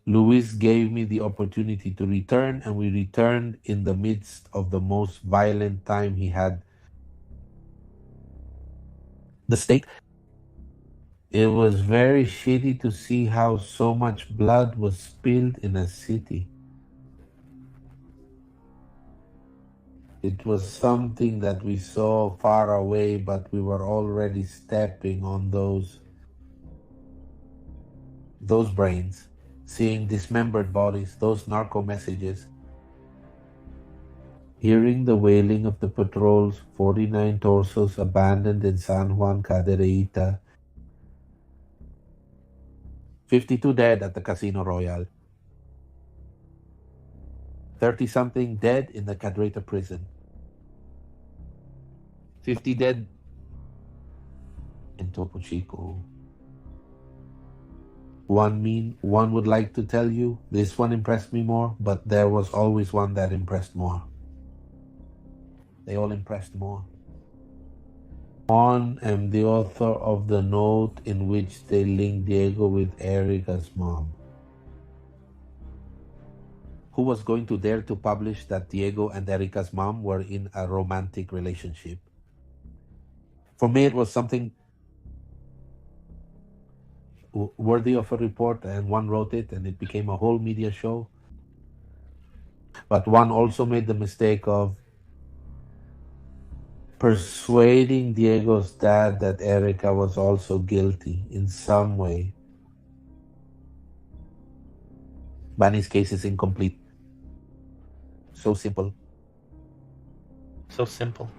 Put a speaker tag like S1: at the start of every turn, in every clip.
S1: Luis gave me the opportunity to return, and we returned in the midst of the most violent time he had the state. It was very shitty to see how so much blood was spilled in a city. It was something that we saw far away, but we were already stepping on those brains, seeing dismembered bodies, those narco messages, hearing the wailing of the patrols, 49 torsos abandoned in San Juan Cadereyta, 52 dead at the Casino Royal, 30-something dead in the Cadereyta prison, 50 dead in Topo Chico. One would like to tell you, this one impressed me more, but there was always one that impressed more. They all impressed more. On am the author of the note in which they linked Diego with Erica's mom. Who was going to dare to publish that Diego and Erica's mom were in a romantic relationship? For me, it was something worthy of a report, and one wrote it, and it became a whole media show. But one also made the mistake of persuading Diego's dad that Erica was also guilty in some way. Bunny's case is incomplete. So simple.
S2: So simple.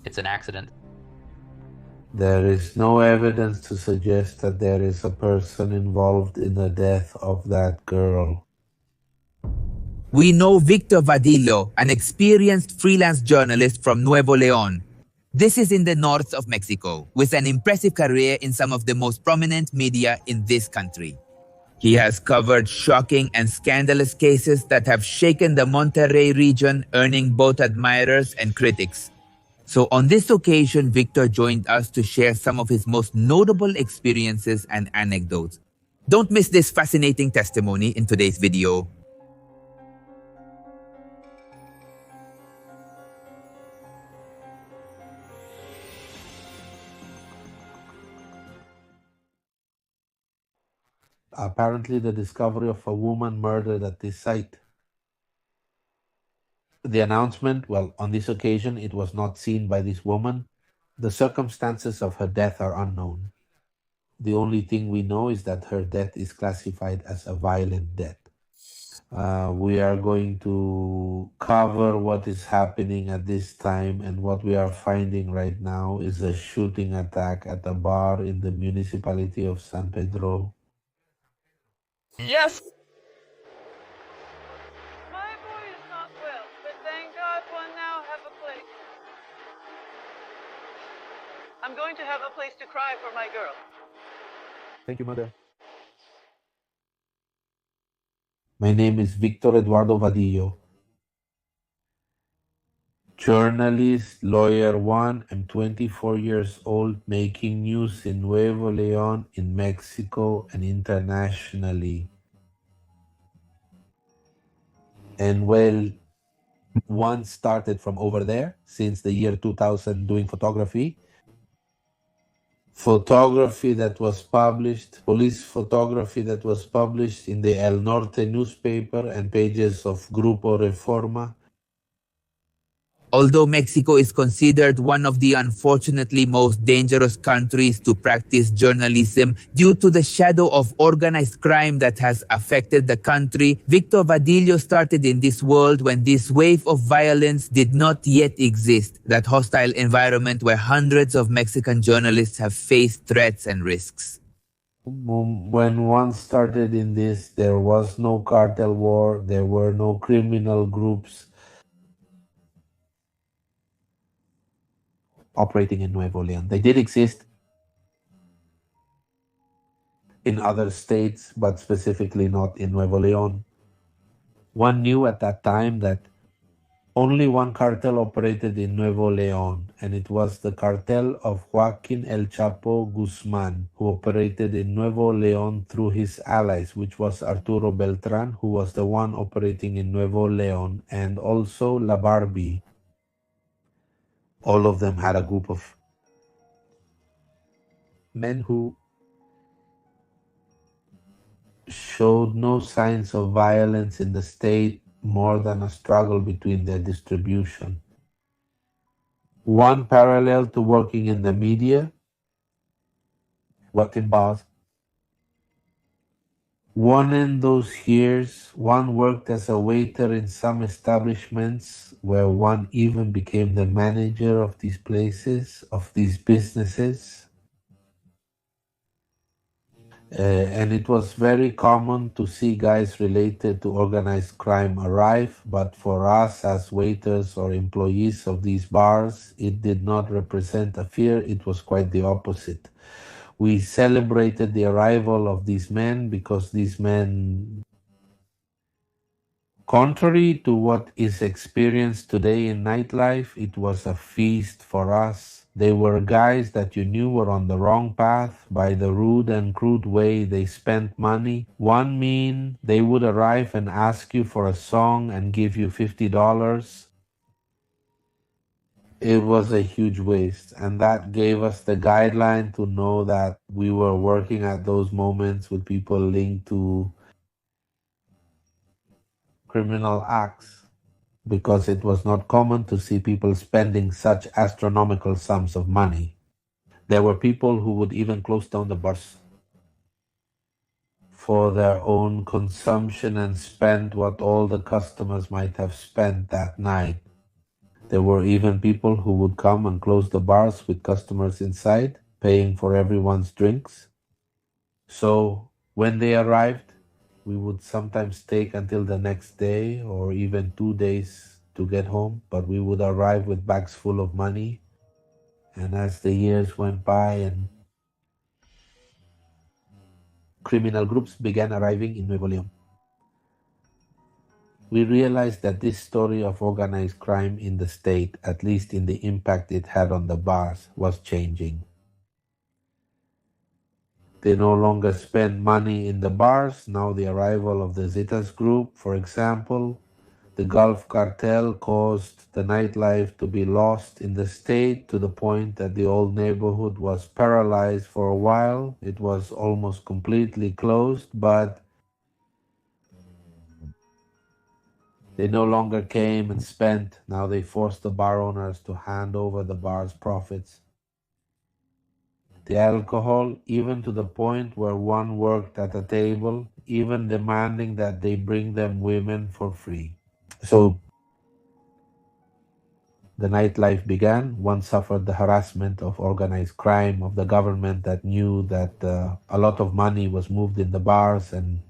S2: It's an accident.
S1: There is no evidence to suggest that there is a person involved in the death of that girl.
S3: We know Victor Badillo, an experienced freelance journalist from Nuevo León. This is in the north of Mexico, with an impressive career in some of the most prominent media in this country. He has covered shocking and scandalous cases that have shaken the Monterrey region, earning both admirers and critics. So on this occasion, Victor joined us to share some of his most notable experiences and anecdotes. Don't miss this fascinating testimony in today's video.
S1: Apparently, the discovery of a woman murdered at this site. The announcement, well, on this occasion, it was not seen by this woman. The circumstances of her death are unknown. The only thing we know is that her death is classified as a violent death. We are going to cover what is happening at this time, and what we are finding right now is a shooting attack at a bar in the municipality of San Pedro.
S2: Yes!
S4: My boy is not well, but thank God one now have a place. I'm going to have a place to cry for my girl.
S1: Thank you, Mother. My name is Victor Eduardo Vadillo. Journalist, lawyer one. I'm 24 years old, making news in Nuevo León, in Mexico, and internationally. And well, one started from over there since the year 2000 doing photography. Photography that was published, police photography that was published in the El Norte newspaper and pages of Grupo Reforma.
S3: Although Mexico is considered one of the unfortunately most dangerous countries to practice journalism due to the shadow of organized crime that has affected the country, Victor Badillo started in this world when this wave of violence did not yet exist, that hostile environment where hundreds of Mexican journalists have faced threats and risks.
S1: When one started in this, there was no cartel war, there were no criminal groups operating in Nuevo León. They did exist in other states, but specifically not in Nuevo León. One knew at that time that Only one cartel operated in Nuevo Leon, and it was the cartel of Joaquin El Chapo Guzman, who operated in Nuevo Leon through his allies, which was Arturo Beltran, who was the one operating in Nuevo Leon, and also La Barbie. All of them had a group of men who showed no signs of violence in the state more than a struggle between their distribution. One parallel to working in the media, worked in bars. One in those years, one worked as a waiter in some establishments where one even became the manager of these places, of these businesses. And it was very common to see guys related to organized crime arrive, but for us as waiters or employees of these bars, it did not represent a fear, it was quite the opposite. We celebrated the arrival of these men because these men, contrary to what is experienced today in nightlife, it was a feast for us. They were guys that you knew were on the wrong path by the rude and crude way they spent money. One mean, they would arrive and ask you for a song and give you $50. It was a huge waste, and that gave us the guideline to know that we were working at those moments with people linked to criminal acts, because it was not common to see people spending such astronomical sums of money. There were people who would even close down the bars for their own consumption and spend what all the customers might have spent that night. There were even people who would come and close the bars with customers inside, paying for everyone's drinks. So when they arrived, we would sometimes take until the next day or even 2 days to get home, but we would arrive with bags full of money. And as the years went by and criminal groups began arriving in Nuevo Leon, we realized that this story of organized crime in the state, at least in the impact it had on the bars, was changing. They no longer spend money in the bars. Now the arrival of the Zetas group, for example, the Gulf cartel caused the nightlife to be lost in the state to the point that the old neighborhood was paralyzed for a while. It was almost completely closed, but they no longer came and spent. Now they forced the bar owners to hand over the bar's profits. The alcohol, even to the point where one worked at a table, even demanding that they bring them women for free. So the nightlife began. One suffered the harassment of organized crime, of the government that knew that a lot of money was moved in the bars, and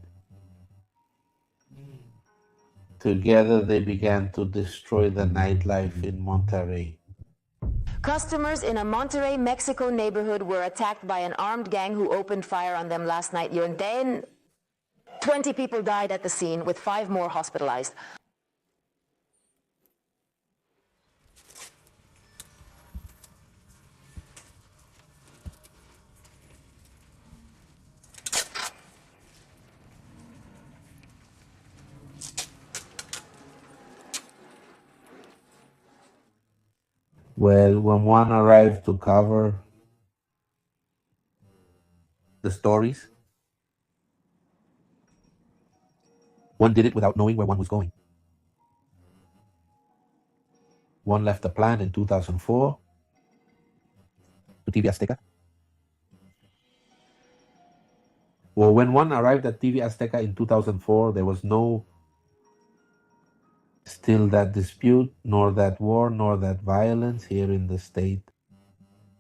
S1: together they began to destroy the nightlife in Monterrey.
S5: Customers in a Monterrey, Mexico neighborhood were attacked by an armed gang who opened fire on them last night. Then 20 people died at the scene, with 5 more hospitalized.
S1: Well, when one arrived to cover the stories, one did it without knowing where one was going. One left the plant in 2004 to TV Azteca. Well, when one arrived at TV Azteca in 2004, there was no still that dispute, nor that war, nor that violence here in the state.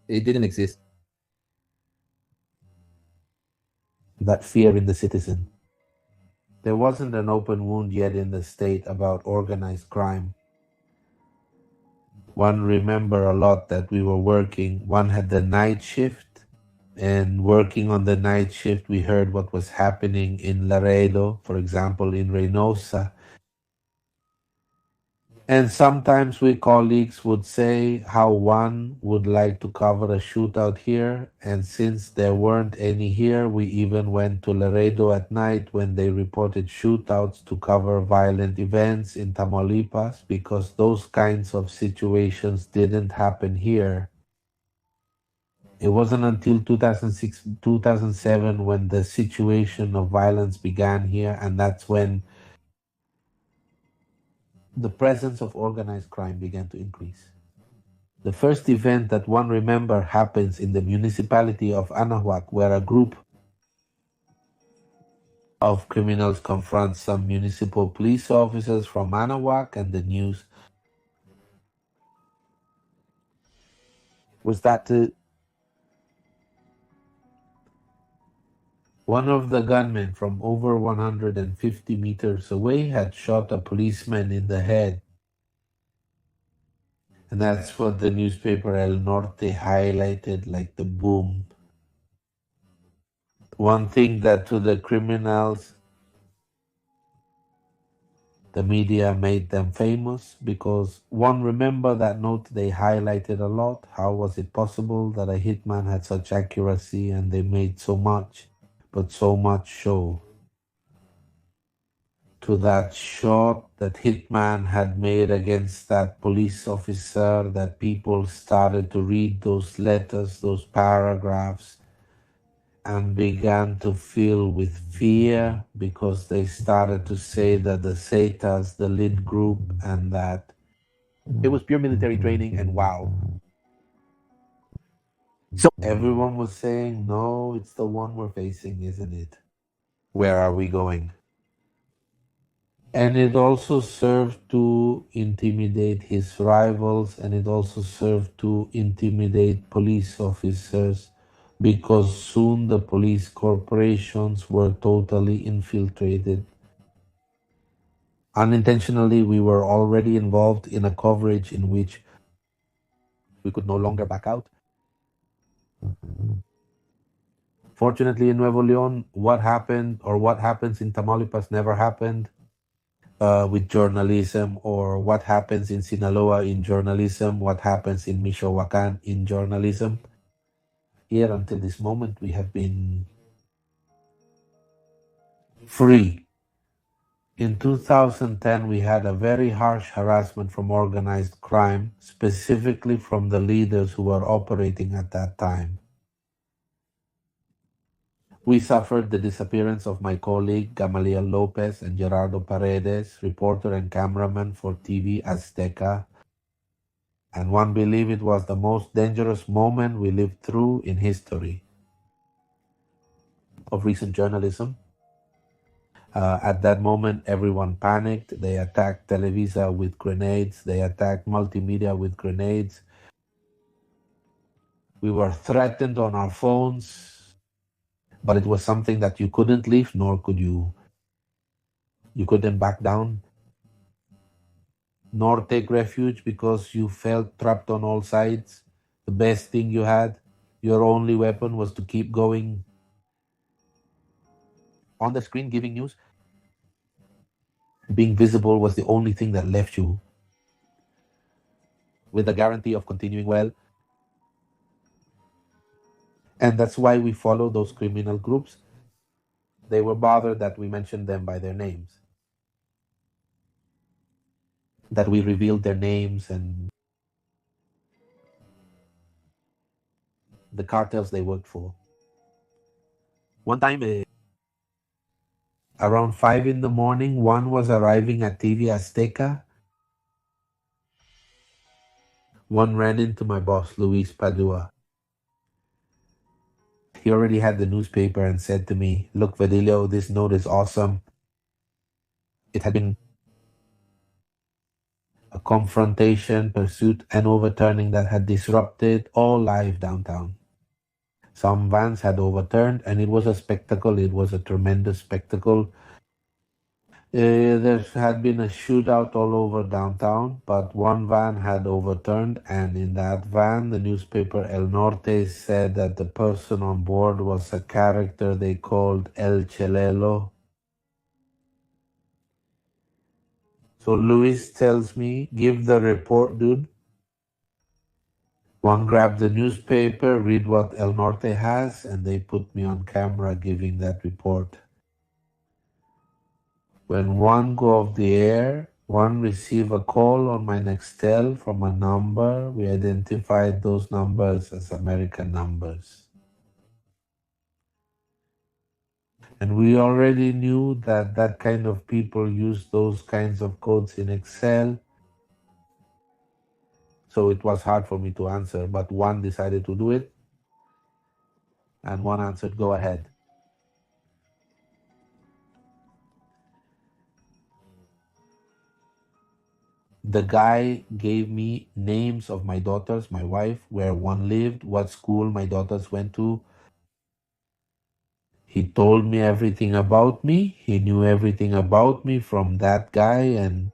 S3: It didn't exist.
S1: That fear in the citizen. There wasn't an open wound yet in the state about organized crime. One remember a lot that we were working. One had the night shift, and working on the night shift, we heard what was happening in Laredo, for example, in Reynosa. And sometimes we colleagues would say how one would like to cover a shootout here, and since there weren't any here, we even went to Laredo at night when they reported shootouts to cover violent events in Tamaulipas because those kinds of situations didn't happen here. It wasn't until 2006, 2007 when the situation of violence began here, and that's when the presence of organized crime began to increase. The first event that one remember happens in the municipality of Anahuac, where a group of criminals confront some municipal police officers from Anahuac, and the news was that one of the gunmen from over 150 meters away had shot a policeman in the head. And that's what the newspaper El Norte highlighted like the boom. One thing that to the criminals, the media made them famous because one remember that note they highlighted a lot. How was it possible that a hitman had such accuracy and they made so much, but so much show? To that shot that hitman had made against that police officer, that people started to read those letters, those paragraphs, and began to fill with fear because they started to say that the Zetas, the lead group, and that it was pure military training, and wow. So everyone was saying, no, it's the one we're facing, isn't it? Where are we going? And it also served to intimidate his rivals, and it also served to intimidate police officers because soon the police corporations were totally infiltrated. Unintentionally, we were already involved in a coverage in which we could no longer back out. Fortunately, in Nuevo Leon, what happened or what happens in Tamaulipas never happened with journalism, or what happens in Sinaloa in journalism, what happens in Michoacan in journalism. Here until this moment, we have been free. In 2010, we had a very harsh harassment from organized crime, specifically from the leaders who were operating at that time. We suffered the disappearance of my colleague Gamaliel Lopez and Gerardo Paredes, reporter and cameraman for TV Azteca, and one believed it was the most dangerous moment we lived through in history of recent journalism. At that moment, everyone panicked. They attacked Televisa with grenades. They attacked multimedia with grenades. We were threatened on our phones, but it was something that you couldn't leave, nor could you. You couldn't back down, nor take refuge because you felt trapped on all sides. The best thing you had, your only weapon, was to keep going on the screen giving news. Being visible was the only thing that left you with the guarantee of continuing well. And that's why we follow those criminal groups. They were bothered that we mentioned them by their names, that we revealed their names and the cartels they worked for. One time, around 5 in the morning, one was arriving at TV Azteca. One ran into my boss, Luis Padua. He already had the newspaper and said to me, "Look, Badillo, this note is awesome." It had been a confrontation, pursuit, and overturning that had disrupted all life downtown. Some vans had overturned, and it was a spectacle. It was a tremendous spectacle. There had been a shootout all over downtown, but one van had overturned, and in that van, the newspaper El Norte said that the person on board was a character they called El Chelelo. So Luis tells me, give the report, dude. One grabbed the newspaper, read what El Norte has, and they put me on camera giving that report. When one go off the air, one receive a call on my Nextel from a number. We identified those numbers as American numbers. And we already knew that that kind of people use those kinds of codes in Excel. So it was hard for me to answer, but one decided to do it, and one answered, go ahead. The guy gave me names of my daughters, my wife, where one lived, what school my daughters went to. He told me everything about me. He knew everything about me from that guy, and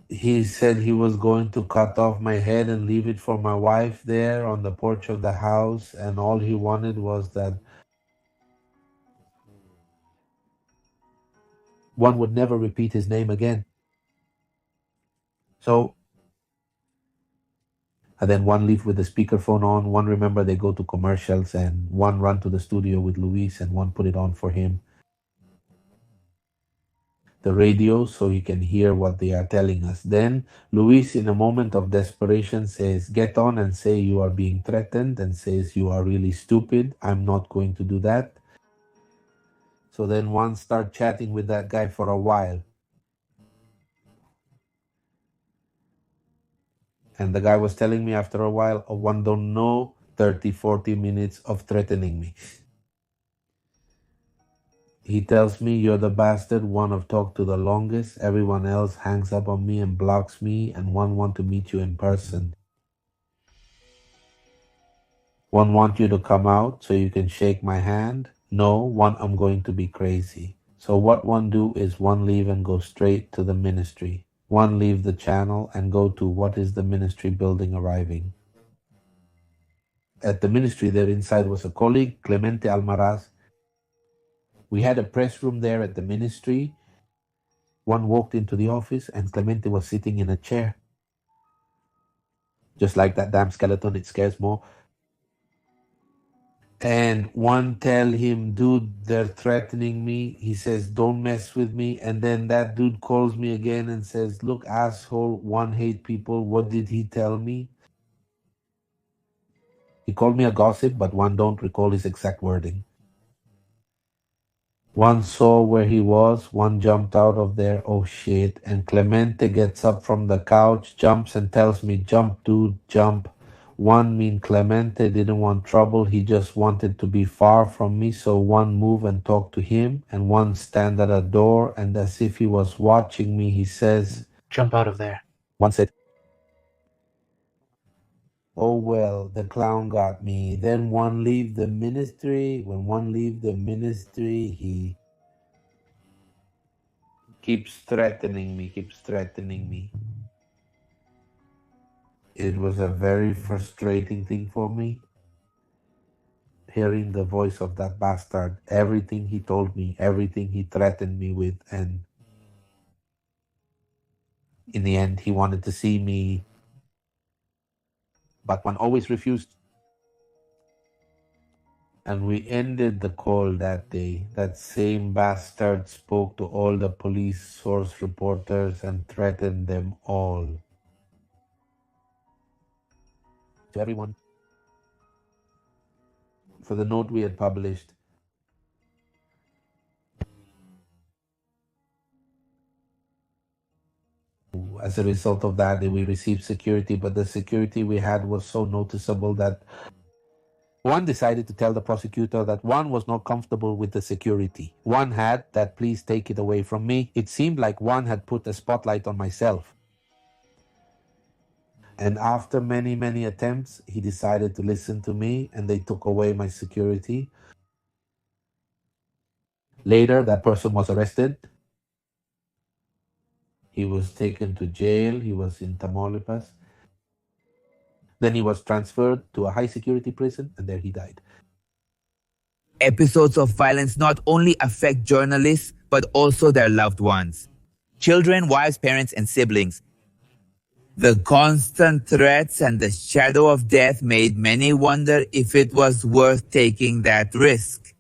S1: he said he was going to cut off my head and leave it for my wife there on the porch of the house, and all he wanted was that one would never repeat his name again. So, and then one leave with the speakerphone on, one remember they go to commercials, and one run to the studio with Luis, and one put it on for him, the radio, so he can hear what they are telling us. Then Luis, in a moment of desperation, says, get on and say you are being threatened, and says you are really stupid. I'm not going to do that. So then one start chatting with that guy for a while. And the guy was telling me after a while, oh, one don't know, 30, 40 minutes of threatening me. He tells me, you're the bastard one have talked to the longest. Everyone else hangs up on me and blocks me, and one want to meet you in person. One want you to come out so you can shake my hand. No, one I'm going to be crazy. So what one do is one leave and go straight to the ministry. One leave the channel and go to what is the ministry building arriving. At the ministry there inside was a colleague, Clemente Almaraz. We had a press room there at the ministry. One walked into the office and Clemente was sitting in a chair. Just like that damn skeleton, it scares more. And one tell him, dude, they're threatening me. He says, don't mess with me. And then that dude calls me again and says, look, asshole, one hate people. What did he tell me? He called me a gossip, but one don't recall his exact wording. One saw where he was, one jumped out of there, oh shit. And Clemente gets up from the couch, jumps and tells me, jump, dude, jump. One mean Clemente didn't want trouble, he just wanted to be far from me, so one move and talk to him, and one stand at a door, and as if he was watching me, he says,
S2: Jump out of there.
S1: one said, oh well, the clown got me. Then one leave the ministry. When one leave the ministry, he keeps threatening me. It was a very frustrating thing for me, hearing the voice of that bastard, everything he told me, everything he threatened me with, and in the end, he wanted to see me, but one always refused. And we ended the call that day. That same bastard spoke to all the police source reporters and threatened them all. To everyone. For the note we had published. As a result of that, we received security, but the security we had was so noticeable that one decided to tell the prosecutor that one was not comfortable with the security. One had that, please take it away from me. It seemed like one had put a spotlight on myself. And after many, many attempts, he decided to listen to me, and they took away my security. Later, that person was arrested. He was taken to jail. He was in Tamaulipas. Then he was transferred to a high security prison, and there he died.
S3: Episodes of violence not only affect journalists, but also their loved ones. Children, wives, parents, and siblings. The constant threats and the shadow of death made many wonder if it was worth taking that risk.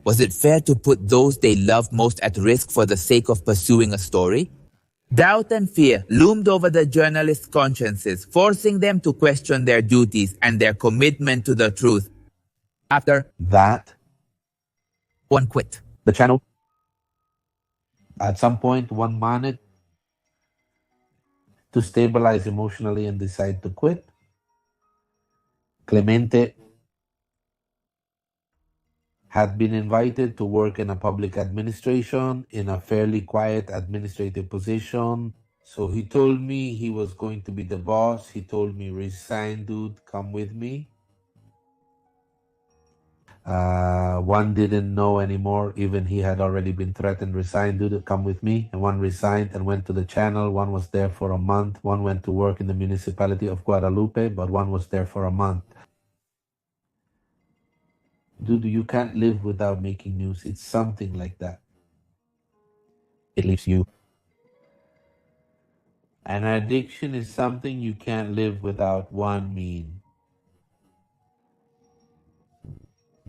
S3: Was it fair to put those they loved most at risk for the sake of pursuing a story? Doubt and fear loomed over the journalists' consciences, forcing them to question their duties and their commitment to the truth. After
S1: That,
S3: one quit.
S1: the channel, at some point, one managed to stabilize emotionally and decide to quit. Clemente had been invited to work in a public administration in a fairly quiet administrative position. So he told me he was going to be the boss. He told me, resign, dude, come with me. One didn't know anymore. Even he had already been threatened, resign, dude, come with me. And one resigned and went to the channel. One was there for a month. One went to work in the municipality of Guadalupe, but one was there for a month. Dude, you can't live without making news. It's something like that. It leaves you. An addiction is something you can't live without. One mean.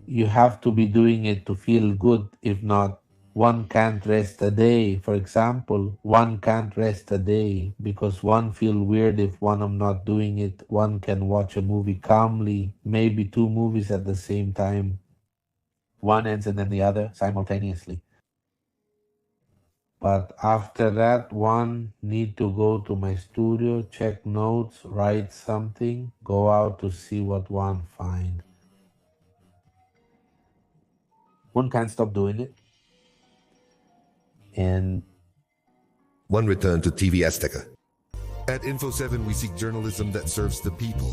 S1: You have to be doing it to feel good. If not, one can't rest a day. For example, one can't rest a day because one feel weird if one am not doing it. One can watch a movie calmly, maybe two movies at the same time. One ends and then the other simultaneously. But after that, one need to go to my studio, check notes, write something, go out to see what one find. One can't stop doing it. And
S6: One return to TV Azteca. At Info 7, we seek journalism that serves the people.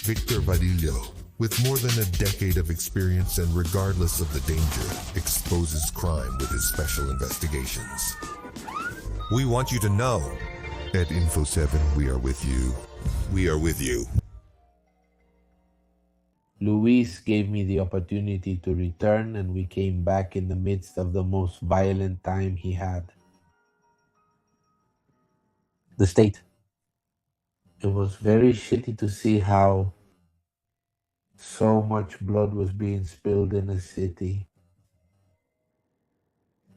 S6: Victor Badillo, with more than a decade of experience and regardless of the danger, exposes crime with his special investigations. We want you to know. At Info 7, we are with you. We are with you.
S1: Luis gave me the opportunity to return, and we came back in the midst of the most violent time he had. The state. It was very shitty to see how so much blood was being spilled in a city.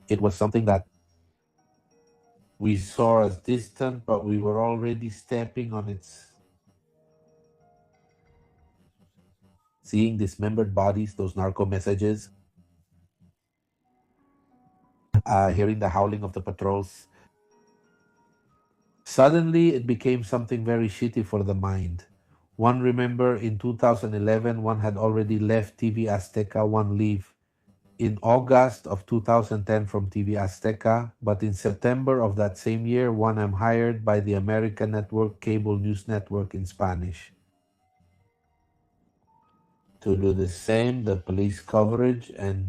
S1: It was something that we saw as distant, but we were already stepping on its. Seeing dismembered bodies, those narco messages, hearing the howling of the patrols. Suddenly, it became something very shitty for the mind. One remember in 2011, one had already left TV Azteca, one leave in August of 2010 from TV Azteca, but in September of that same year, one am hired by the American Network Cable News Network in Spanish to do the same, the police coverage, and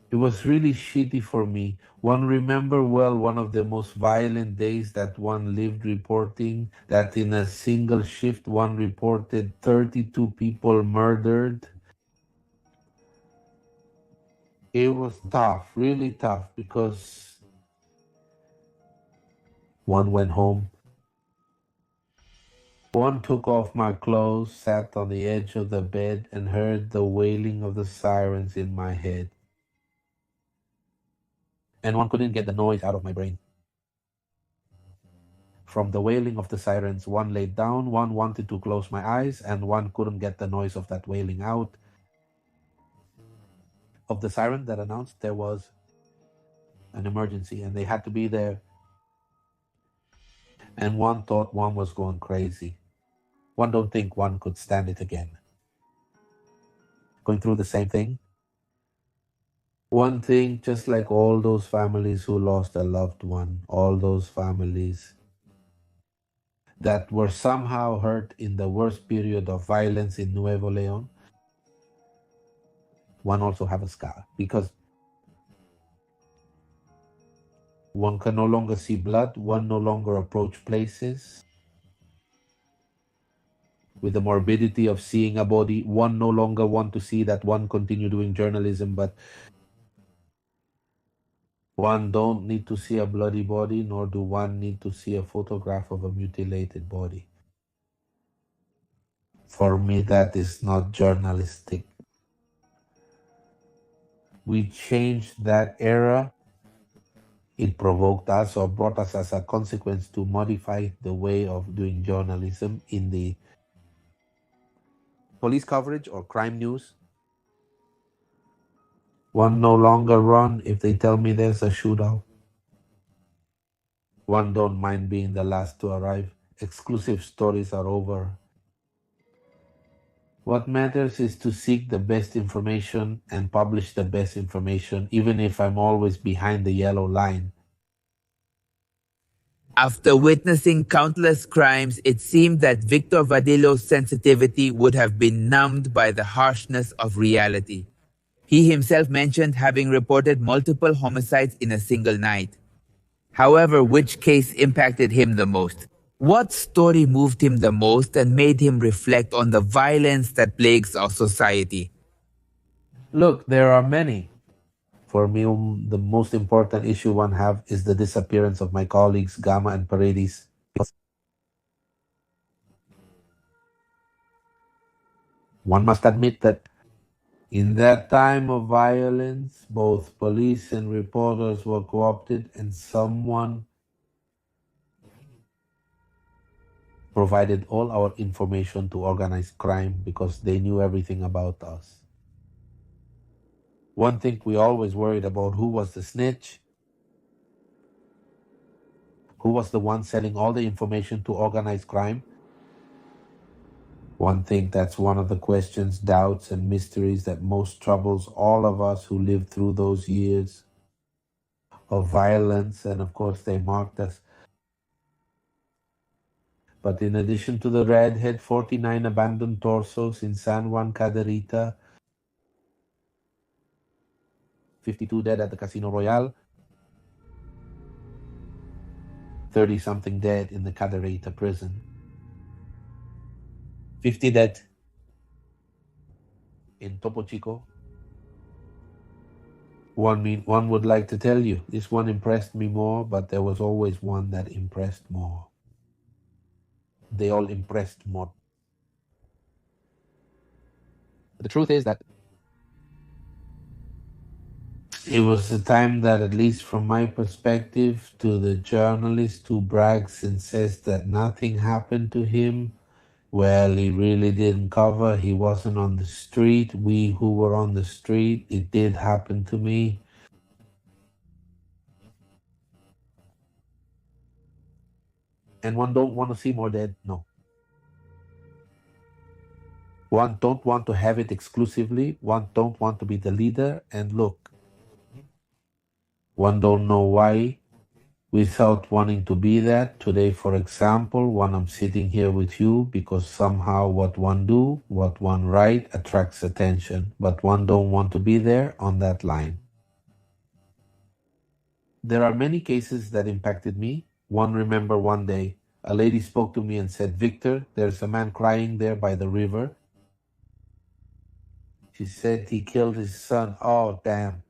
S1: it was really shitty for me. One remember well one of the most violent days that one lived reporting that in a single shift one reported 32 people murdered. It was tough, really tough, because one went home. One took off my clothes, sat on the edge of the bed, and heard the wailing of the sirens in my head. And one couldn't get the noise out of my brain. From the wailing of the sirens, one laid down, one wanted to close my eyes, and one couldn't get the noise of that wailing out. Of the siren that announced there was an emergency and they had to be there. And one thought one was going crazy. One don't think one could stand it again. Going through the same thing. One thing, just like all those families who lost a loved one, all those families that were somehow hurt in the worst period of violence in Nuevo Leon, one also have a scar because one can no longer see blood, one no longer approach places. with the morbidity of seeing a body. One no longer want to see that, one continue doing journalism, but one don't need to see a bloody body, nor do one need to see a photograph of a mutilated body. For me, that is not journalistic. We changed that era. It provoked us or brought us as a consequence to modify the way of doing journalism in the police coverage or crime news. One no longer run if they tell me there's a shootout. One don't mind being the last to arrive. Exclusive stories are over. What matters is to seek the best information and publish the best information, even if I'm always behind the yellow line.
S3: After witnessing countless crimes, it seemed that Victor Badillo's sensitivity would have been numbed by the harshness of reality. He himself mentioned having reported multiple homicides in a single night. However, which case impacted him the most? What story moved him the most and made him reflect on the violence that plagues our society?
S1: Look, there are many. For me, the most important issue one have is the disappearance of my colleagues Gama and Paredes. One must admit that in that time of violence, both police and reporters were co-opted, and someone provided all our information to organized crime because they knew everything about us. One thing we always worried about: who was the snitch? Who was the one selling all the information to organized crime? One thing that's one of the questions, doubts, and mysteries that most troubles all of us who lived through those years of violence, and of course they marked us. But in addition to the redhead, 49 abandoned torsos in San Juan Caderita, 52 dead at the Casino Royale, 30-something dead in the Caderita prison, 50 dead in Topo Chico. One would like to tell you, this one impressed me more, but there was always one that impressed more. They all impressed more.
S2: But the truth is that
S1: it was a time that, at least from my perspective, to the journalist who brags and says that nothing happened to him, well, he really didn't cover. He wasn't on the street. We who were on the street, it did happen to me. And one don't want to see more dead, no. One don't want to have it exclusively. One don't want to be the leader. And look, one don't know why without wanting to be that. Today, for example, when I'm sitting here with you, because somehow what one do, what one write attracts attention, but one don't want to be there on that line. There are many cases that impacted me. One, remember one day, a lady spoke to me and said, "Victor, there's a man crying there by the river." She said he killed his son. Oh, damn.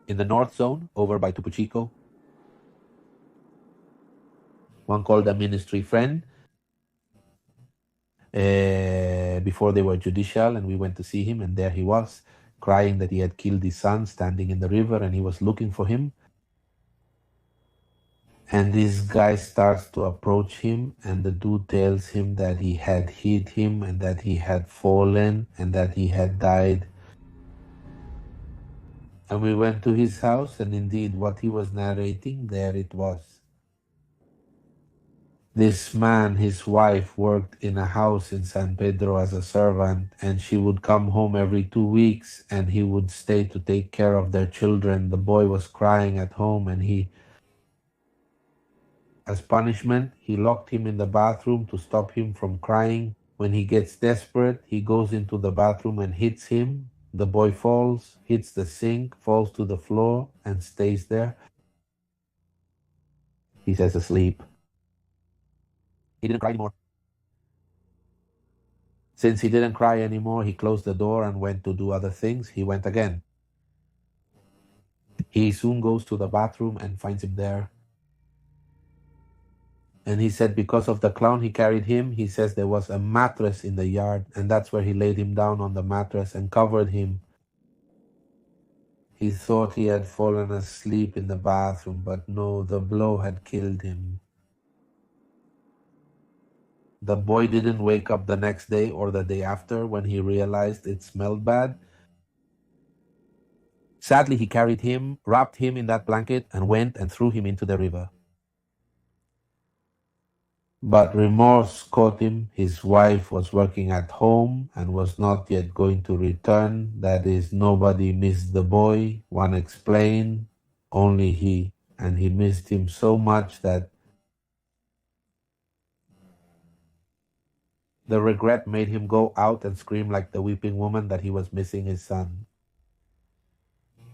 S1: In the North Zone, over by Tupo Chico, one called a ministry friend before they were judicial, and we went to see him, and there he was, crying that he had killed his son, standing in the river, and he was looking for him. And this guy starts to approach him, and the dude tells him that he had hit him, and that he had fallen, and that he had died. And we went to his house, and indeed what he was narrating, there it was. This man, his wife, worked in a house in San Pedro as a servant, and she would come home every 2 weeks, and he would stay to take care of their children. The boy was crying at home, and he, as punishment, he locked him in the bathroom to stop him from crying. When he gets desperate, he goes into the bathroom and hits him. The boy falls, hits the sink, falls to the floor, and stays there. He says asleep. He didn't cry anymore. Since he didn't cry anymore, he closed the door and went to do other things. He went again. He soon goes to the bathroom and finds him there. And he said because of the clown he carried him, he says there was a mattress in the yard, and that's where he laid him down on the mattress and covered him. He thought he had fallen asleep in the bathroom, but no, the blow had killed him. The boy didn't wake up the next day or the day after when he realized it smelled bad. Sadly, he carried him, wrapped him in that blanket, and went and threw him into the river. But remorse caught him. His wife was working at home and was not yet going to return. That is, nobody missed the boy. One explained, only he. And he missed him so much that the regret made him go out and scream like the weeping woman that he was missing his son.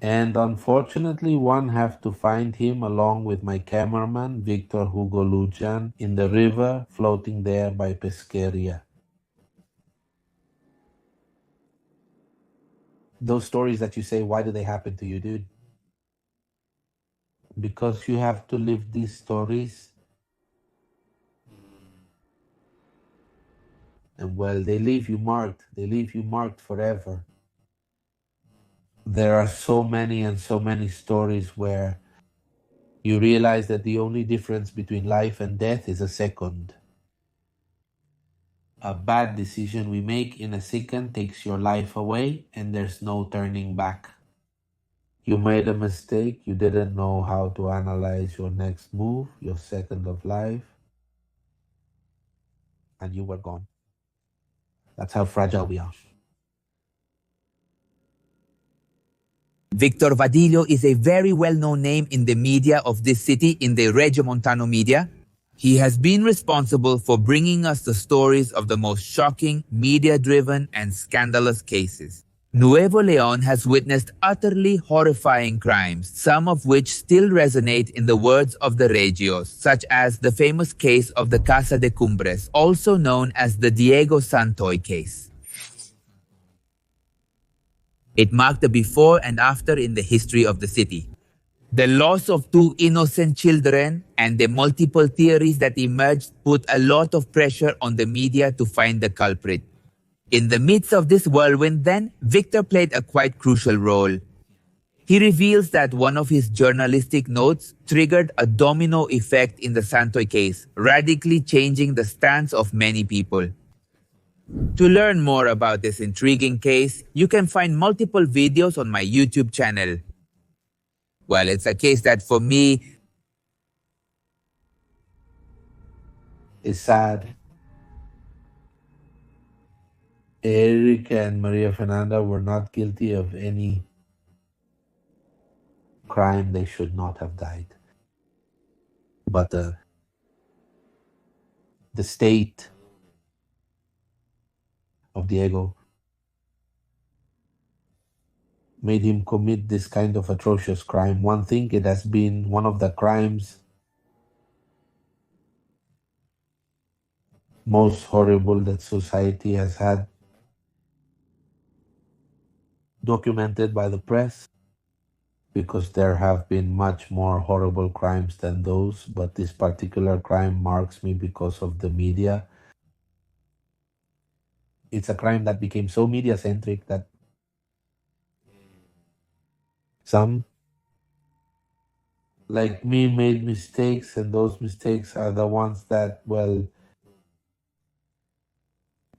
S1: And unfortunately, one have to find him along with my cameraman, Victor Hugo Lujan, in the river, floating there by Pesqueria. Those stories that you say, why do they happen to you, dude? Because you have to live these stories. And well, they leave you marked. They leave you marked forever. There are so many and so many stories where you realize that the only difference between life and death is a second. A bad decision we make in a second takes your life away, and there's no turning back. You made a mistake, you didn't know how to analyze your next move, your second of life, and you were gone. That's how fragile we are.
S3: Victor Badillo is a very well-known name in the media of this city, in the Regiomontano media. He has been responsible for bringing us the stories of the most shocking, media-driven, and scandalous cases. Nuevo Leon has witnessed utterly horrifying crimes, some of which still resonate in the words of the Regios, such as the famous case of the Casa de Cumbres, also known as the Diego Santoy case. It marked a before and after in the history of the city. The loss of two innocent children and the multiple theories that emerged put a lot of pressure on the media to find the culprit. In the midst of this whirlwind, then, Victor played a quite crucial role. He reveals that one of his journalistic notes triggered a domino effect in the Santoy case, radically changing the stance of many people. To learn more about this intriguing case, you can find multiple videos on my YouTube channel. Well, it's a case that for me
S1: is sad. Erica and Maria Fernanda were not guilty of any crime. They should not have died. But the state of Diego made him commit this kind of atrocious crime. One thing, it has been one of the crimes most horrible that society has had documented by the press, because there have been much more horrible crimes than those, but this particular crime marks me because of the media. It's a crime that became so media-centric that some, like me, made mistakes, and those mistakes are the ones that, well,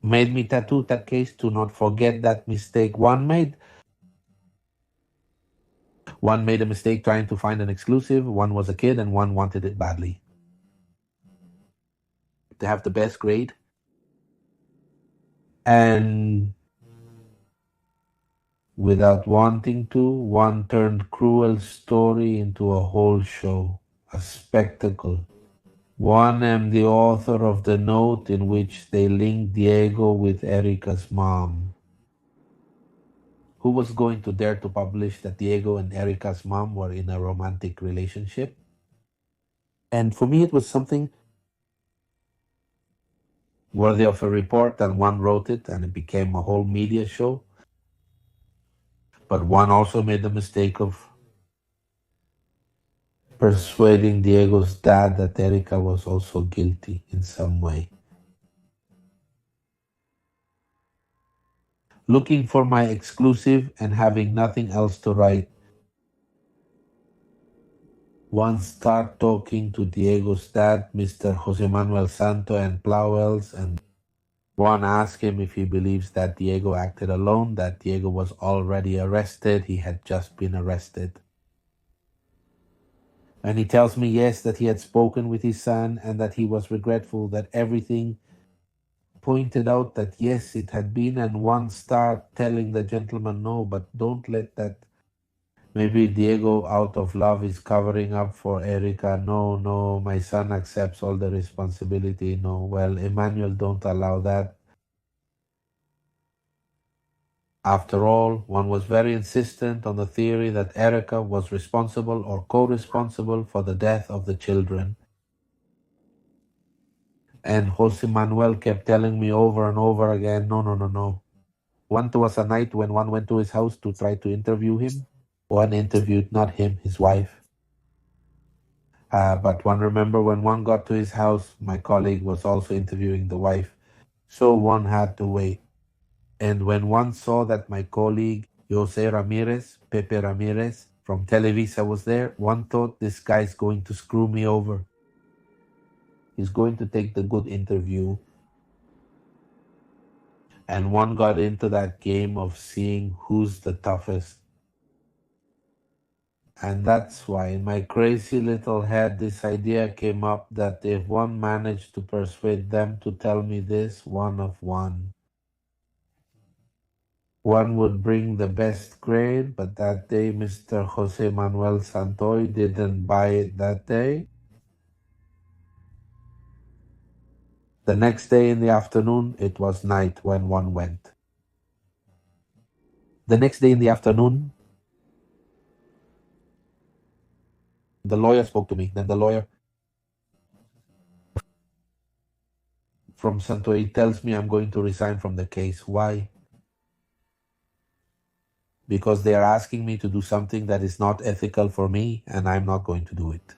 S1: made me tattoo that case to not forget that mistake one made. One made a mistake trying to find an exclusive, one was a kid, and one wanted it badly. To have the best grade. And without wanting to, one turned cruel story into a whole show, a spectacle. One am the author of the note in which they linked Diego with Erica's mom. Who was going to dare to publish that Diego and Erica's mom were in a romantic relationship? And for me, it was something worthy of a report, and Juan wrote it, and it became a whole media show. But Juan also made the mistake of persuading Diego's dad that Erica was also guilty in some way. Looking for my exclusive and having nothing else to write, Juan started talking to Diego's dad, Mr. Jose Manuel Santo and Plowells, and Juan asked him if he believes that Diego acted alone, that Diego was already arrested, he had just been arrested. And he tells me, yes, that he had spoken with his son and that he was regretful, that everything pointed out that yes, it had been, and Juan started telling the gentleman, no, but don't let that. Maybe Diego, out of love, is covering up for Erica. No, no, my son accepts all the responsibility. No, well, Emmanuel, don't allow that. After all, one was very insistent on the theory that Erica was responsible or co-responsible for the death of the children. And Jose Manuel kept telling me over and over again, no, no, no, no. One was a night when one went to his house to try to interview him. One interviewed not him, his wife. But one remember when one got to his house, my colleague was also interviewing the wife. So one had to wait. And when one saw that my colleague, Jose Ramirez, Pepe Ramirez, from Televisa was there, one thought this guy's going to screw me over. He's going to take the good interview. And one got into that game of seeing who's the toughest. And that's why in my crazy little head, this idea came up that if one managed to persuade them to tell me this one of one would bring the best grade, but that day Mr. Jose Manuel Santoy didn't buy it that day. The next day in the afternoon, it was night when one went. The next day in the afternoon, the lawyer spoke to me. Then the lawyer from Santoy tells me I'm going to resign from the case. Why? Because they are asking me to do something that is not ethical for me, and I'm not going to do it.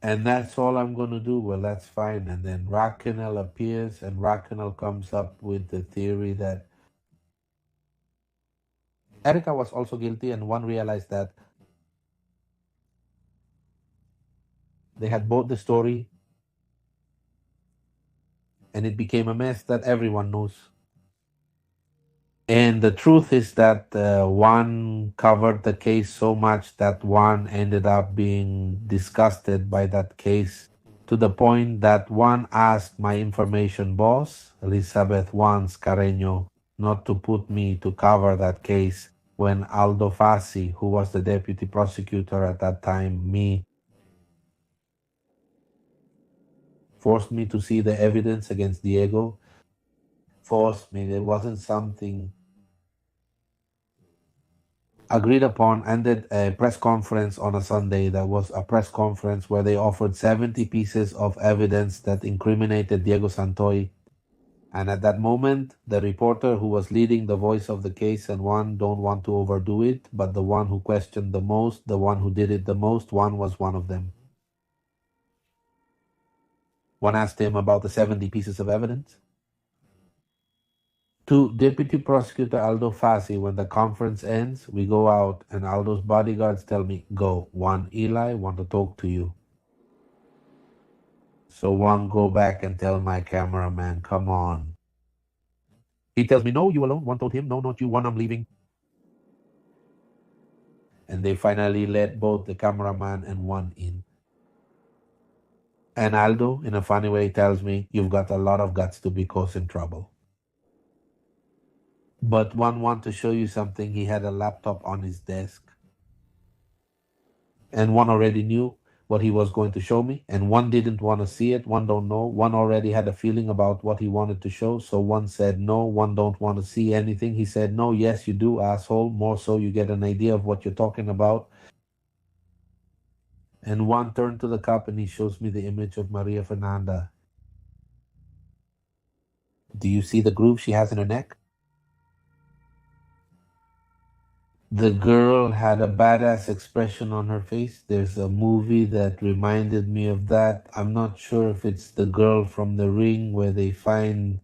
S1: And that's all I'm going to do. Well, that's fine. And then Raquel appears, and Raquel comes up with the theory that Erica was also guilty, and one realized that they had both the story, and it became a mess that everyone knows. And the truth is that one covered the case so much that one ended up being disgusted by that case to the point that one asked my information boss, Elizabeth Juan Carreño, not to put me to cover that case when Aldo Fassi, who was the deputy prosecutor at that time, forced me to see the evidence against Diego, forced me. There wasn't something agreed upon, ended a press conference on a Sunday. That was a press conference where they offered 70 pieces of evidence that incriminated Diego Santoy. And at that moment, the reporter who was leading the voice of the case, and one don't want to overdo it, but the one who questioned the most, the one who did it the most, one was one of them. One asked him about the 70 pieces of evidence. To Deputy Prosecutor Aldo Fassi, when the conference ends, we go out and Aldo's bodyguards tell me, go, one Eli want to talk to you. So one go back and tell my cameraman, come on. He tells me, no, you alone. One told him, no, not you. One, I'm leaving. And they finally let both the cameraman and one in. And Aldo, in a funny way, tells me, you've got a lot of guts to be causing trouble. But one want to show you something. He had a laptop on his desk. And one already knew what he was going to show me. And one didn't want to see it. One don't know. One already had a feeling about what he wanted to show. So one said, no, one don't want to see anything. He said, no, yes, you do, asshole. More so you get an idea of what you're talking about. And one turned to the cup and he shows me the image of Maria Fernanda. Do you see the groove she has in her neck? The girl had a badass expression on her face. There's a movie that reminded me of that. I'm not sure if it's The Girl from the Ring, where they find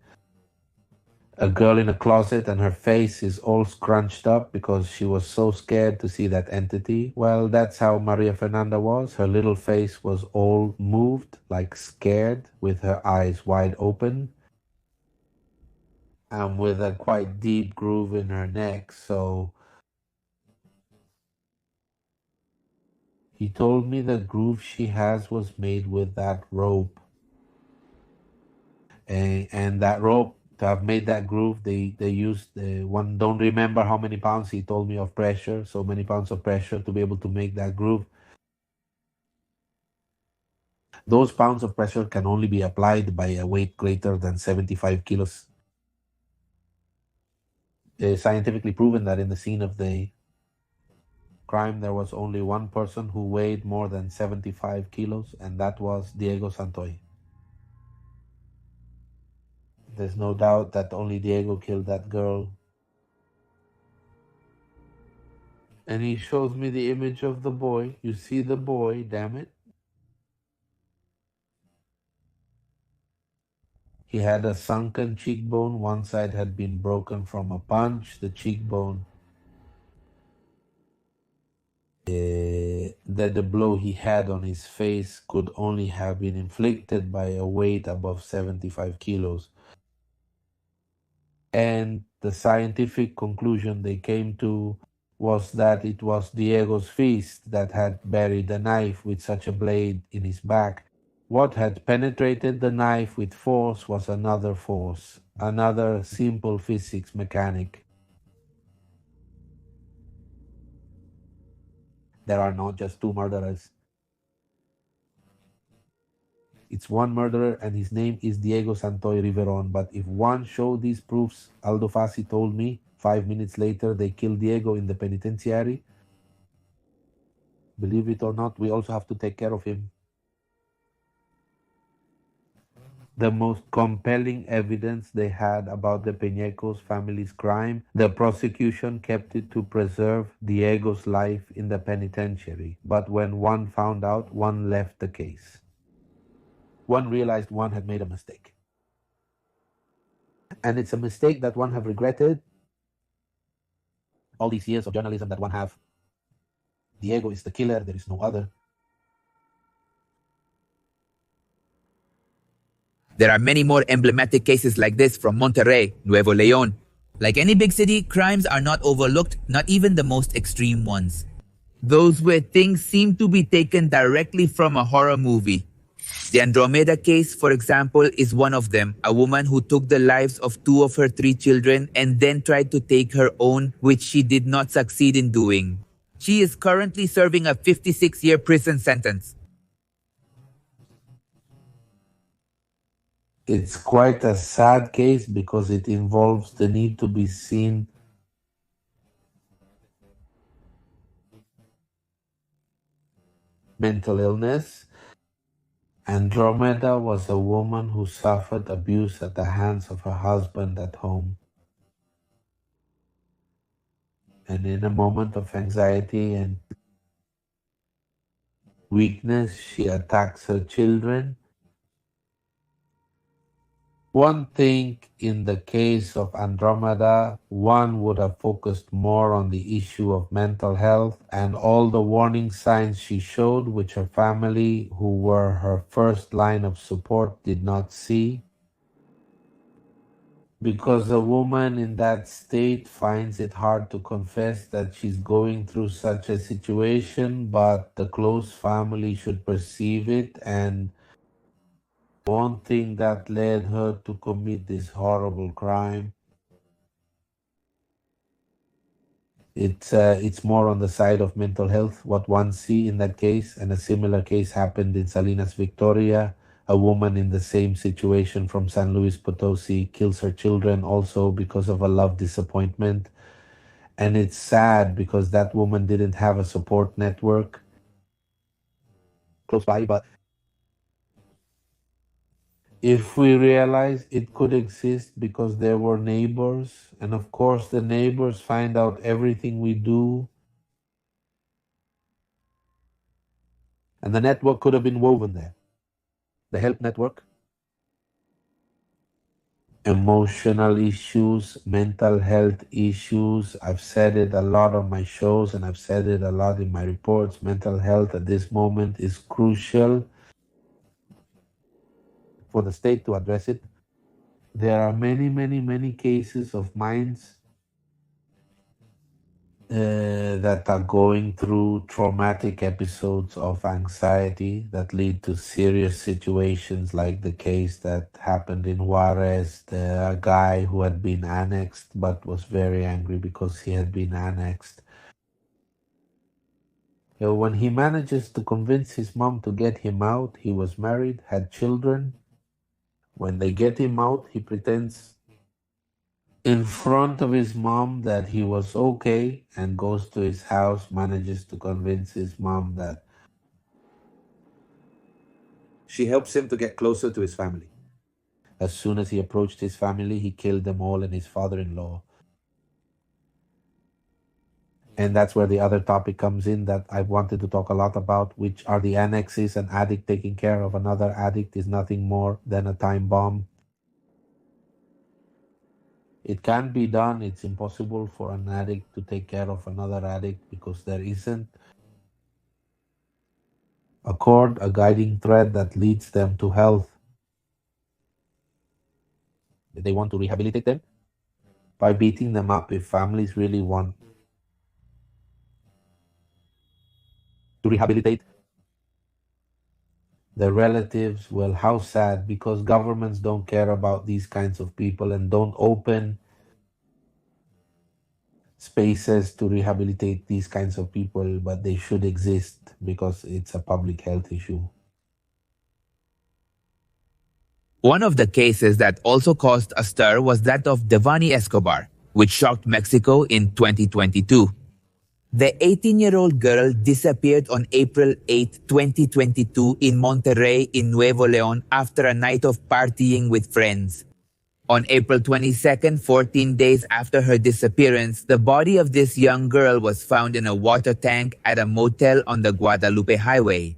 S1: a girl in a closet and her face is all scrunched up because she was so scared to see that entity. Well, that's how Maria Fernanda was. Her little face was all moved, like scared, with her eyes wide open and with a quite deep groove in her neck. So he told me the groove she has was made with that rope. And that rope, to have made that groove, they used one, don't remember how many pounds he told me of pressure, so many pounds of pressure to be able to make that groove. Those pounds of pressure can only be applied by a weight greater than 75 kilos. Scientifically proven that in the scene of the crime, there was only one person who weighed more than 75 kilos, and that was Diego Santoy. There's no doubt that only Diego killed that girl. And he shows me the image of the boy. You see the boy, damn it. He had a sunken cheekbone. One side had been broken from a punch. The cheekbone, that the blow he had on his face could only have been inflicted by a weight above 75 kilos. And the scientific conclusion they came to was that it was Diego's fist that had buried the knife with such a blade in his back. What had penetrated the knife with force was another force, another simple physics mechanic. There are not just two murderers. It's one murderer, and his name is Diego Santoy Riveron. But if one showed these proofs, Aldo Fassi told me, 5 minutes later they killed Diego in the penitentiary. Believe it or not, we also have to take care of him. The most compelling evidence they had about the Peñecos family's crime, the prosecution kept it to preserve Diego's life in the penitentiary. But when one found out, one left the case. One realized one had made a mistake. And it's a mistake that one have regretted all these years of journalism that one have. Diego is the killer, there is no other.
S3: There are many more emblematic cases like this from Monterrey, Nuevo Leon. Like any big city, crimes are not overlooked, not even the most extreme ones. Those where things seem to be taken directly from a horror movie. The Andromeda case, for example, is one of them. A woman who took the lives of 2 of her 3 children and then tried to take her own, which she did not succeed in doing. She is currently serving a 56-year prison sentence.
S1: It's quite a sad case because it involves the need to be seen mental illness. Andromeda was a woman who suffered abuse at the hands of her husband at home. And in a moment of anxiety and weakness, she attacks her children. One thing, in the case of Andromeda, one would have focused more on the issue of mental health and all the warning signs she showed, which her family, who were her first line of support, did not see. Because a woman in that state finds it hard to confess that she's going through such a situation, but the close family should perceive it, and one thing that led her to commit this horrible crime. It's more on the side of mental health, what one see in that case, and a similar case happened in Salinas, Victoria. A woman in the same situation from San Luis Potosi kills her children also because of a love disappointment. And it's sad because that woman didn't have a support network close by, but If we realize it could exist because there were neighbors, and of course the neighbors find out everything we do, and the network could have been woven there. The help network, emotional issues, mental health issues. I've said it a lot on my shows and I've said it a lot in my reports. Mental health at this moment is crucial for the state to address it. There are many, many, many cases of minds that are going through traumatic episodes of anxiety that lead to serious situations, like the case that happened in Juarez, the guy who had been annexed but was very angry because he had been annexed. When he manages to convince his mom to get him out, he was married, had children. When they get him out, he pretends in front of his mom that he was okay and goes to his house, manages to convince his mom that she helps him to get closer to his family. As soon as he approached his family, he killed them all and his father-in-law. And that's where the other topic comes in that I wanted to talk a lot about, which are the annexes. An addict taking care of another addict is nothing more than a time bomb. It can be done. It's impossible for an addict to take care of another addict because there isn't a cord, a guiding thread that leads them to health. They want to rehabilitate them by beating them up. If families really want to rehabilitate their relatives, well, how sad, because governments don't care about these kinds of people and don't open spaces to rehabilitate these kinds of people, but they should exist because it's a public health issue.
S3: One of the cases that also caused a stir was that of Devani Escobar, which shocked Mexico in 2022. The 18-year-old girl disappeared on April 8, 2022 in Monterrey in Nuevo León after a night of partying with friends. On April 22nd, 14 days after her disappearance, the body of this young girl was found in a water tank at a motel on the Guadalupe Highway.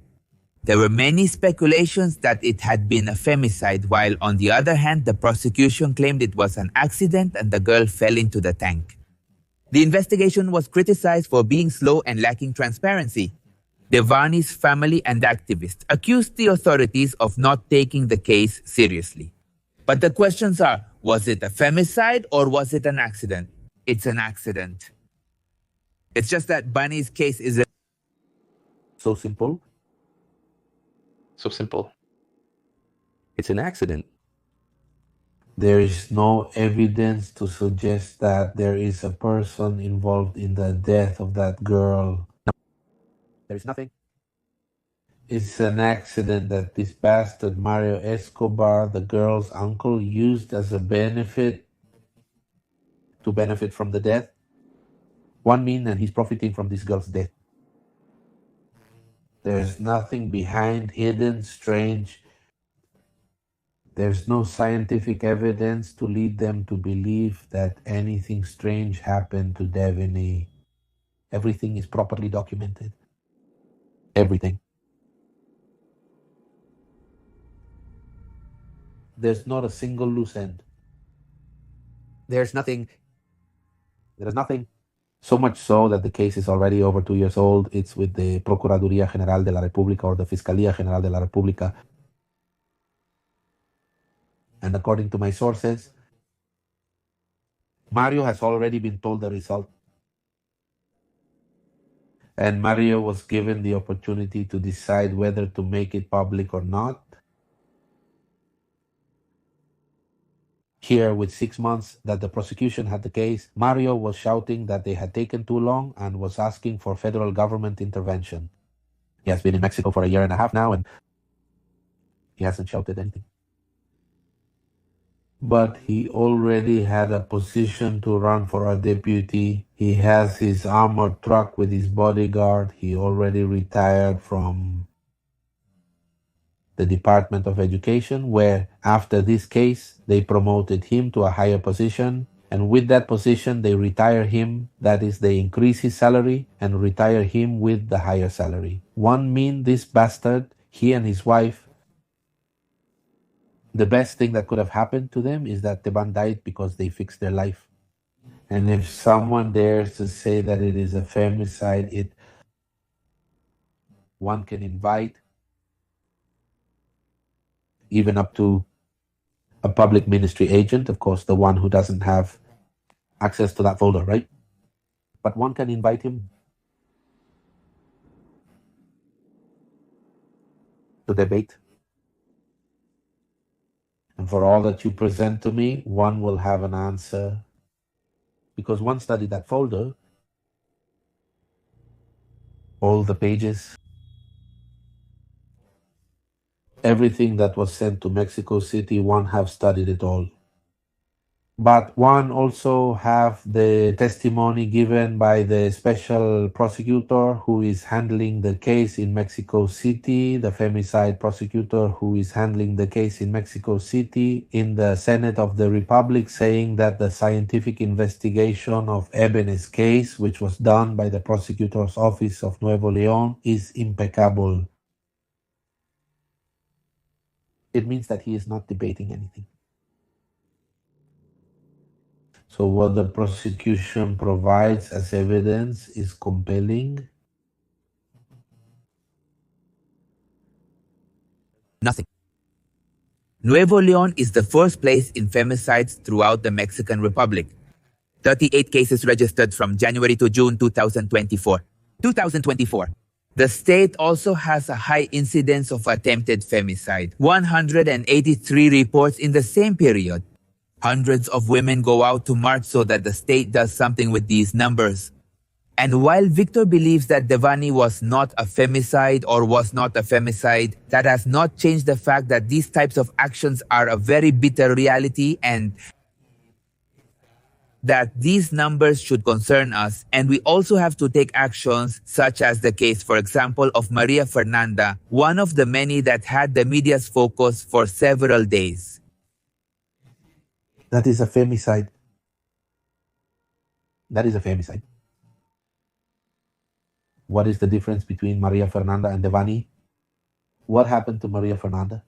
S3: There were many speculations that it had been a femicide, while on the other hand, the prosecution claimed it was an accident and the girl fell into the tank. The investigation was criticized for being slow and lacking transparency. Devani's family and activists accused the authorities of not taking the case seriously. But the questions are, was it a femicide or was it an accident? It's an accident. It's just that Bunny's case is
S1: So simple.
S2: So simple. It's an accident.
S1: There is no evidence to suggest that there is a person involved in the death of that girl.
S2: There is nothing.
S1: It's an accident that this bastard Mario Escobar, the girl's uncle, used as a benefit to benefit from the death. One mean, and he's profiting from this girl's death. There's nothing behind, hidden, strange. There's no scientific evidence to lead them to believe that anything strange happened to Devini. Everything is properly documented. Everything. There's not a single loose end.
S2: There's nothing.
S1: There is nothing. So much so that the case is already over 2 years old. It's with the Procuraduría General de la República or the Fiscalía General de la República. And according to my sources, Mario has already been told the result. And Mario was given the opportunity to decide whether to make it public or not. Here, with 6 months that the prosecution had the case, Mario was shouting that they had taken too long and was asking for federal government intervention. He has been in Mexico for 1.5 years now and he hasn't shouted anything. But he already had a position to run for a deputy. He has his armored truck with his bodyguard. He already retired from the Department of Education, where after this case, they promoted him to a higher position. And with that position, they retire him. That is, they increase his salary and retire him with the higher salary. One mean this bastard, he and his wife, the best thing that could have happened to them is that Teban died because they fixed their life. And if someone dares to say that it is a femicide, one can invite even up to a public ministry agent, of course, the one who doesn't have access to that folder, right? But one can invite him to debate. And for all that you present to me, one will have an answer. Because one studied that folder, all the pages, everything that was sent to Mexico City, one have studied it all. But one also have the testimony given by the special prosecutor who is handling the case in Mexico City, the femicide prosecutor who is handling the case in Mexico City in the Senate of the Republic, saying that the scientific investigation of Eben's case, which was done by the prosecutor's office of Nuevo León, is impeccable. It means that he is not debating anything. So what the prosecution provides as evidence is compelling.
S3: Nothing. Nuevo León is the first place in femicides throughout the Mexican Republic. 38 cases registered from January to June 2024. The state also has a high incidence of attempted femicide, 183 reports in the same period. Hundreds of women go out to march so that the state does something with these numbers. And while Victor believes that Devani was not a femicide or was not a femicide, that has not changed the fact that these types of actions are a very bitter reality and that these numbers should concern us. And we also have to take actions, such as the case, for example, of Maria Fernanda, one of the many that had the media's focus for several days.
S1: That is a femicide. That is a femicide. What is the difference between Maria Fernanda and Devani? What happened to Maria Fernanda?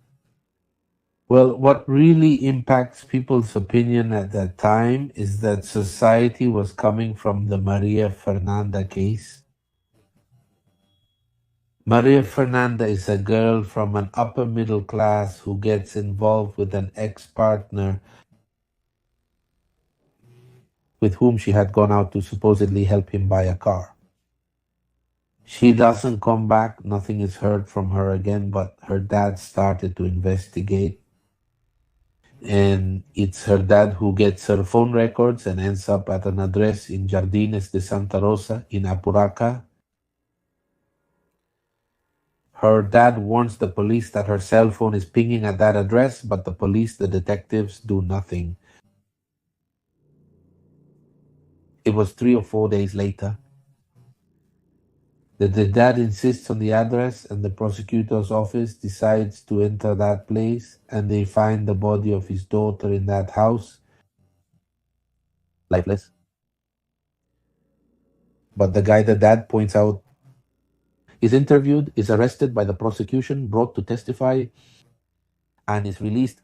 S1: Well, what really impacts people's opinion at that time is that society was coming from the Maria Fernanda case. Maria Fernanda is a girl from an upper middle class who gets involved with an ex-partner with whom she had gone out to supposedly help him buy a car. She doesn't come back, nothing is heard from her again, but her dad started to investigate. And it's her dad who gets her phone records and ends up at an address in Jardines de Santa Rosa in Apuraca. Her dad warns the police that her cell phone is pinging at that address, but the police, the detectives, do nothing. It was 3 or 4 days later that the dad insists on the address, and the prosecutor's office decides to enter that place, and they find the body of his daughter in that house, lifeless. But the guy the dad points out is interviewed, is arrested by the prosecution, brought to testify, and is released.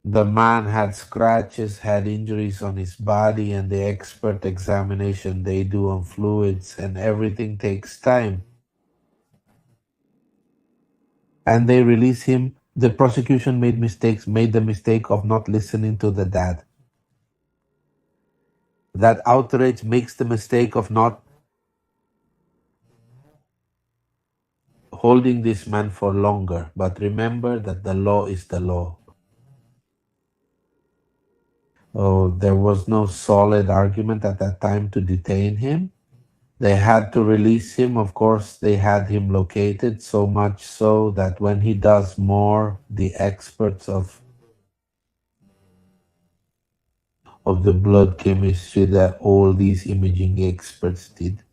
S1: The man had scratches, had injuries on his body, and the expert examination they do on fluids and everything takes time. And they release him. The prosecution made the mistake of not listening to the dad. That outrage makes the mistake of not holding this man for longer. But remember that the law is the law. Oh, there was no solid argument at that time to detain him. They had to release him. Of course, they had him located, so much so that when he does more, the experts of the blood chemistry that all these imaging experts did,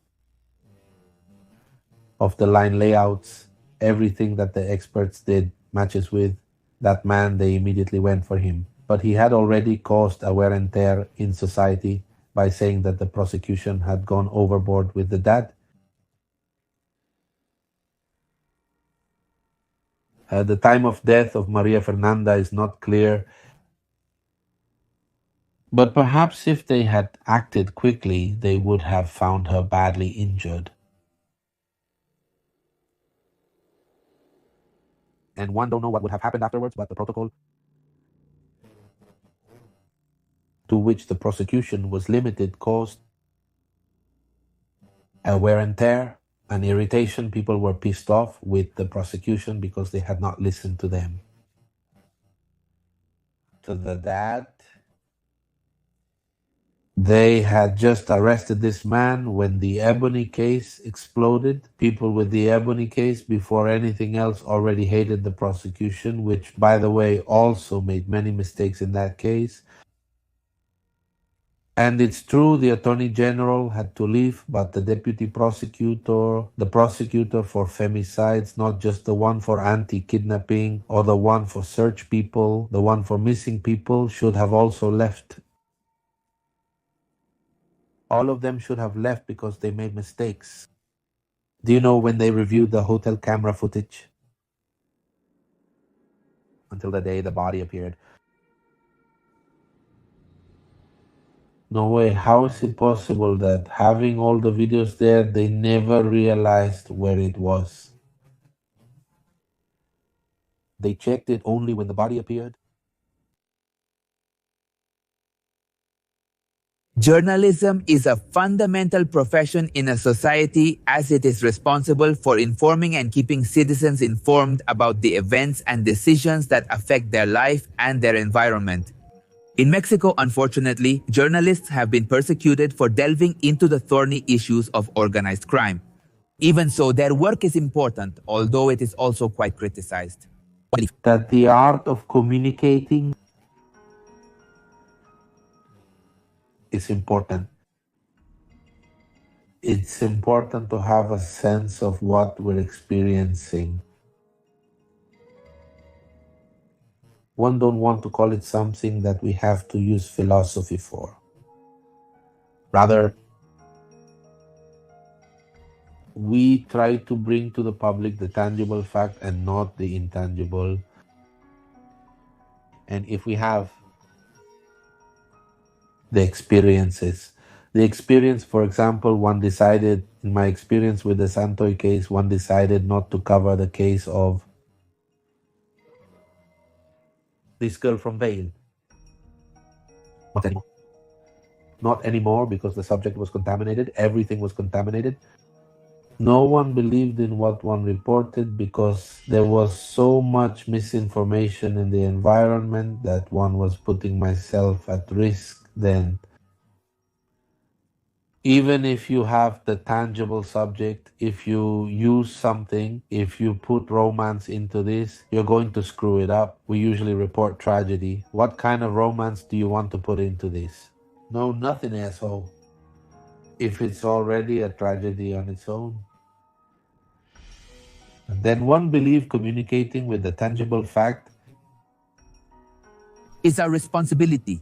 S1: of the line layouts, everything that the experts did matches with that man, they immediately went for him. But he had already caused a wear and tear in society by saying that the prosecution had gone overboard with the dad. The time of death of Maria Fernanda is not clear, but perhaps if they had acted quickly, they would have found her badly injured. And one don't know what would have happened afterwards, but the protocol to which the prosecution was limited caused a wear and tear, an irritation. People were pissed off with the prosecution because they had not listened to them. To the dad, they had just arrested this man when the Ebony case exploded. People with the Ebony case, before anything else, already hated the prosecution, which, by the way, also made many mistakes in that case. And it's true, the Attorney General had to leave, but the Deputy Prosecutor, the prosecutor for femicides, not just the one for anti-kidnapping or the one for search people, the one for missing people, should have also left. All of them should have left because they made mistakes. Do you know when they reviewed the hotel camera footage? Until the day the body appeared. No way, how is it possible that having all the videos there, they never realized where it was? They checked it only when the body appeared?
S3: Journalism is a fundamental profession in a society as it is responsible for informing and keeping citizens informed about the events and decisions that affect their life and their environment. In Mexico, unfortunately, journalists have been persecuted for delving into the thorny issues of organized crime. Even so, their work is important, although it is also quite criticized.
S1: That the art of communicating is important. It's important to have a sense of what we're experiencing. One don't want to call it something that we have to use philosophy for. Rather, we try to bring to the public the tangible fact and not the intangible. And if we have the experiences, for example, one decided, in my experience with the Santoy case, one decided not to cover the case of this girl from Vale. Not anymore, because the subject was contaminated. Everything was contaminated. No one believed in what one reported because there was so much misinformation in the environment that one was putting myself at risk then. Even if you have the tangible subject, if you use something, if you put romance into this, you're going to screw it up. We usually report tragedy. What kind of romance do you want to put into this? No, nothing, asshole. If it's already a tragedy on its own. And then one believed communicating with the tangible fact
S3: is our responsibility.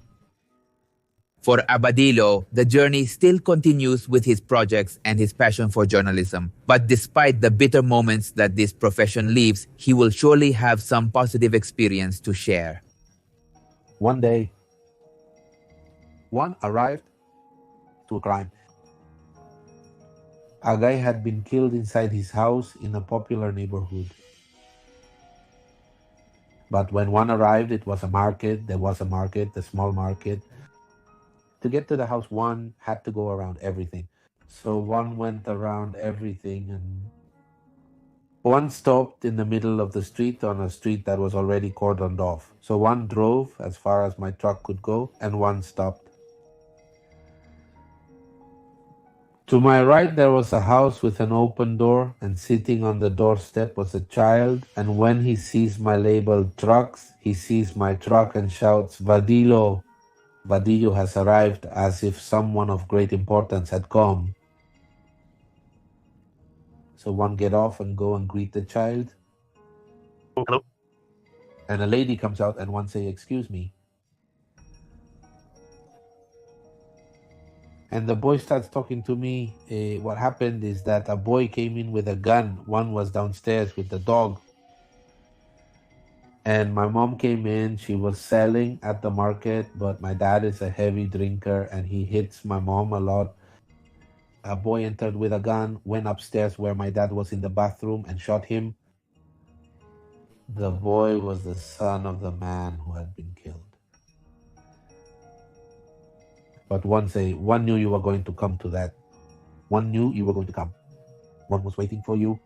S3: For Badillo, the journey still continues with his projects and his passion for journalism. But despite the bitter moments that this profession leaves, he will surely have some positive experience to share.
S1: One day, one arrived to a crime. A guy had been killed inside his house in a popular neighborhood. But when one arrived, it was a market. There was a market, a small market. To get to the house, one had to go around everything. So one went around everything and one stopped in the middle of the street on a street that was already cordoned off. So one drove as far as my truck could go and one stopped. To my right, there was a house with an open door, and sitting on the doorstep was a child. And when he sees my labeled trucks, he sees my truck and shouts, "Badillo! Badillo has arrived," as if someone of great importance had come. So one get off and go and greet the child.
S7: Hello.
S1: And a lady comes out and one say, "Excuse me." And the boy starts talking to me. What happened is that a boy came in with a gun. One was downstairs with the dog. And my mom came in. She was selling at the market, but my dad is a heavy drinker and he hits my mom a lot. A boy entered with a gun, went upstairs where my dad was in the bathroom and shot him. The boy was the son of the man who had been killed. But one knew you were going to come to that. One knew you were going to come. One was waiting for you.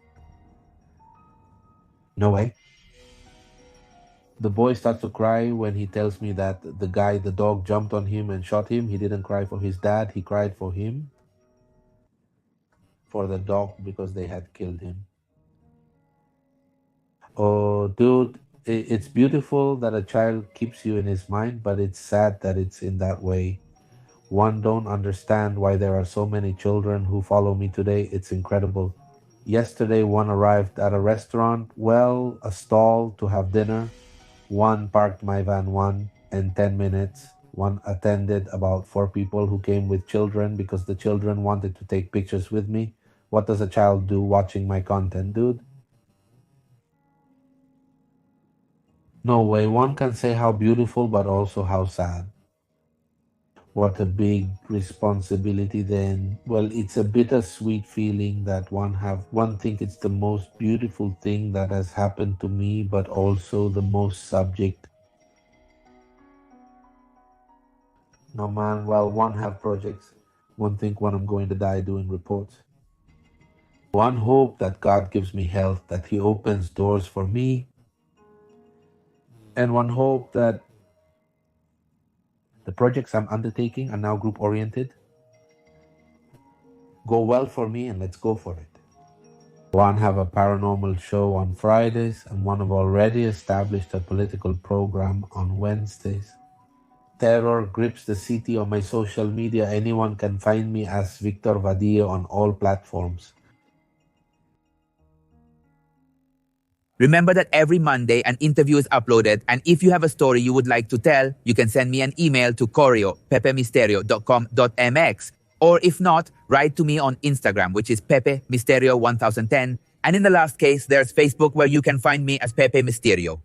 S1: No way. The boy starts to cry when he tells me that the dog jumped on him and shot him. He didn't cry for his dad. He cried for him, for the dog, because they had killed him. Oh, dude, it's beautiful that a child keeps you in his mind, but it's sad that it's in that way. One don't understand why there are so many children who follow me today. It's incredible. Yesterday, one arrived at a restaurant, a stall to have dinner. One parked my van in 10 minutes. One attended about 4 people who came with children because the children wanted to take pictures with me. What does a child do watching my content, dude? No way. One can say how beautiful, but also how sad. What a big responsibility then. Well, it's a bittersweet feeling that one think it's the most beautiful thing that has happened to me, but also the most subject. No man, well, one have projects. One think when I'm going to die doing reports. One hope that God gives me health, that he opens doors for me. And one hope that the projects I'm undertaking are now group-oriented. Go well for me and let's go for it. One have a paranormal show on Fridays and one have already established a political program on Wednesdays. Terror grips the city. On my social media. Anyone can find me as Victor Badillo on all platforms.
S3: Remember that every Monday an interview is uploaded, and if you have a story you would like to tell, you can send me an email to coreo@pepemisterio.com.mx, or if not, write to me on Instagram, which is Pepe Misterio 1010, and in the last case, there's Facebook where you can find me as Pepe Misterio.